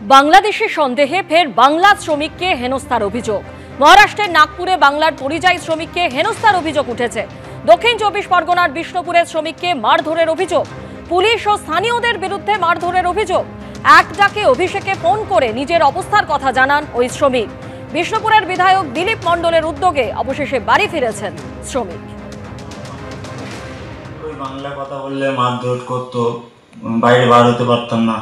বাংলাদেশের সন্দেহে ফের বাংলা শ্রমিককে হেনস্থার অভিযোগ। মহারাষ্ট্রের নাগপুরে বাংলার পরিযায়ী শ্রমিককে হেনস্থার অভিযোগ উঠেছে। দক্ষিণ চব্বিশ পরগনার বিষ্ণুপুরের শ্রমিককে মারধরের অভিযোগ। পুলিশ ও স্থানীয়দের বিরুদ্ধে মারধরের অভিযোগ। এক ডাকে অভিষেকে ফোন করে নিজের অবস্থার কথা জানান ওই শ্রমিক। বিষ্ণুপুরের বিধায়ক দিলীপ মণ্ডলের উদ্যোগে অবশেষে বাড়ি ফিরেছেন শ্রমিক। বাংলা কথা বললে মারধর করতো, বাইরে বার হতে পারতাম না।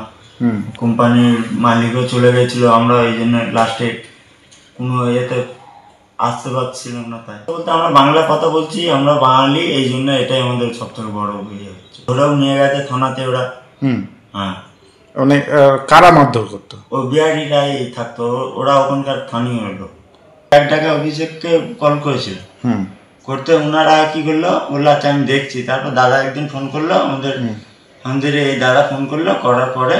কোম্পানির মালিকও চলে গেছিল, আমরা এই জন্য লাস্টে কোনো ইয়েতে আসতে পারছিলাম না। তাই বলতে আমরা বাংলা কথা বলছি, আমরা বাঙালি, এই জন্য এটাই আমাদের সব থেকে বড় ইয়ে হচ্ছে। ওরাও নিয়ে গেছে থানাতে ওরা। হ্যাঁ, অনেক কারা মারধর করতো? ও বিহারিরাই থাকতো, ওরা ওখানকার স্থানীয় হলো। এক টাকা অভিষেককে কল করেছিল, করতে ওনারা কি করলো, বললো আচ্ছা আমি দেখছি। তারপর দাদা একদিন ফোন করলো আমাদের এই দাদা ফোন করলো, করার পরে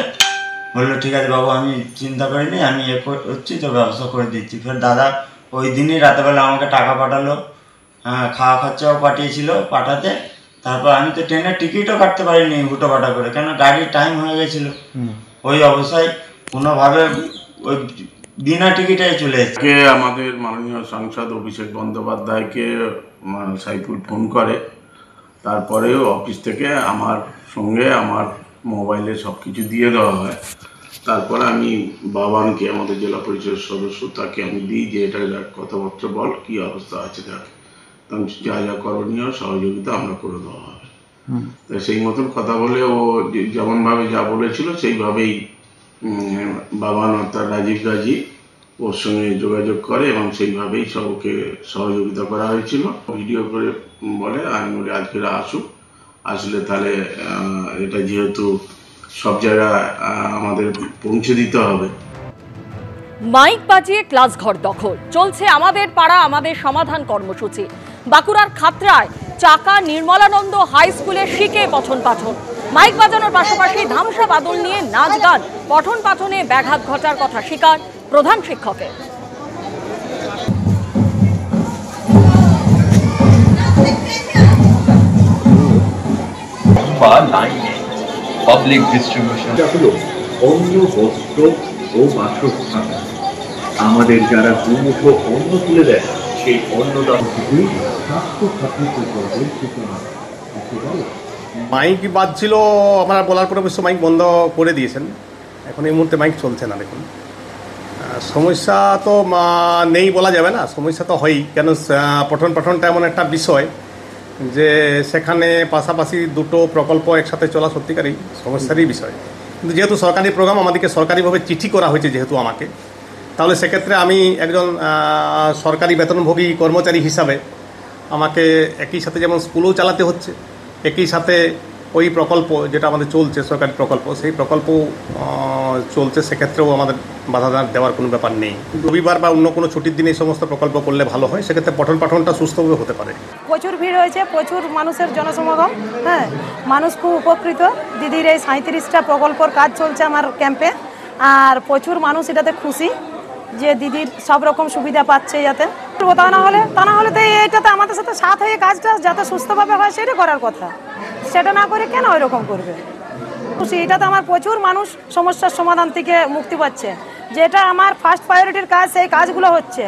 বললো ঠিক আছে বাবু, আমি চিন্তা করিনি, আমি এ করছি, তো ব্যবস্থা করে দিচ্ছি। ফের দাদা ওই দিনই রাতেবেলা আমাকে টাকা পাঠালো, খাওয়া খরচাও পাঠিয়েছিল পাঠাতে। তারপর আমি তো ট্রেনের টিকিটও কাটতে পারিনি হুটো পাটা করে, কেন গাড়ির টাইম হয়ে গেছিলো। ওই অবস্থায় কোনোভাবে ওই বিনা টিকিটে চলে এসেছে। আমাদের মাননীয় সাংসদ অভিষেক বন্দ্যোপাধ্যায়কে সাইফুল ফোন করে, তারপরেও অফিস থেকে আমার সঙ্গে আমার মোবাইলে সব কিছু দিয়ে দেওয়া হয়। তারপরে আমি বাবানকে, আমাদের জেলা পরিষদের সদস্য, তাকে আমি দিই যে এটা কথাবার্তা বল, কী অবস্থা আছে দেখ, তখন যা যা করণীয় সহযোগিতা আমরা করে দেওয়া হবে। তো সেই মতন কথা বলে ও যেমনভাবে যা বলেছিল সেইভাবেই বাবান অর্থাৎ রাজীব গাজী ওর সঙ্গে যোগাযোগ করে এবং সেইভাবেই সবকে সহযোগিতা করা হয়েছিল। ভিডিও করে বলে, আমি বলি আজকে আসুক, আসলে তাহলে এটা যেহেতু সব জায়গায় আমাদের পৌঁছে দিতে হবে। মাইক বাজিয়ে ক্লাস ঘর দখল চলছে আমাদের পাড়া আমাদের সমাধান কর্মসূচি। বাঁকুড়ার খাতড়ায় চাকা নির্মলানন্দ হাই স্কুলের শিখে পঠন পাঠন। মাইক বাজানোর পাশাপাশি ধামসা বাদল নিয়ে নাচ গান, পঠন পাঠনে ব্যাঘাত ঘটার কথা স্বীকার প্রধান শিক্ষকের। পাবলিক ডিস্ট্রিবিউশন হলো অন্ন, বস্ত্র ও বাসস্থান। আমাদের যারা দুমুঠো অন্ন তুলে দেয়, সেই অন্নদান থেকে ছাত্রছাত্রীকে মাইক বাজছিল, আমরা বলার পরে অবশ্য মাইক বন্ধ করে দিয়েছেন। এখন এই মুহূর্তে মাইক চলছে না। দেখুন, সমস্যা তো নেই বলা যাবে না, সমস্যা তো হয়ই। কেন পঠন পাঠনটা এমন একটা বিষয় যে সেখানে পাশাপাশি দুটো প্রকল্প একসাথে চলা সত্যিকারই সমস্যারই বিষয়। কিন্তু যেহেতু সরকারি প্রোগ্রাম, আমাদেরকে সরকারিভাবে চিঠি করা হয়েছে যেহেতু আমাকে, তাহলে সেক্ষেত্রে আমি একজন সরকারি বেতনভোগী কর্মচারী হিসাবে আমাকে একই সাথে যেমন স্কুলও চালাতে হচ্ছে, একই সাথে ওই প্রকল্প যেটা আমাদের চলছে সরকারি প্রকল্প, সেই প্রকল্প চলছে, সেক্ষেত্রেও আমাদের বাধা দেওয়ার কোনো ব্যাপার নেই। রবিবার বা অন্য কোনো ছুটির দিনে এই সমস্ত প্রকল্প করলে ভালো হয়, সেক্ষেত্রে পঠন পাঠনটা সুস্থভাবে হতে পারে। প্রচুর ভিড় হয়েছে, প্রচুর মানুষের জনসমাগম। হ্যাঁ, মানুষ খুব উপকৃত। দিদির এই 37টা প্রকল্পর কাজ চলছে আমার ক্যাম্পে, আর প্রচুর মানুষ এটাতে খুশি যে দিদির সব রকম সুবিধা পাচ্ছে। যাতে তা না হলে তো এইটাতে আমাদের সাথে সাথ হয়ে কাজটা যাতে সুস্থভাবে হয় সেটা করার কথা, সেটা না করে কেন ওইরকম করবে? খুশি, এটাতে আমার প্রচুর মানুষ সমস্যার সমাধান থেকে মুক্তি পাচ্ছে। যেটা আমার ফার্স্ট প্রায়োরিটির কাজ, সেই কাজগুলো হচ্ছে।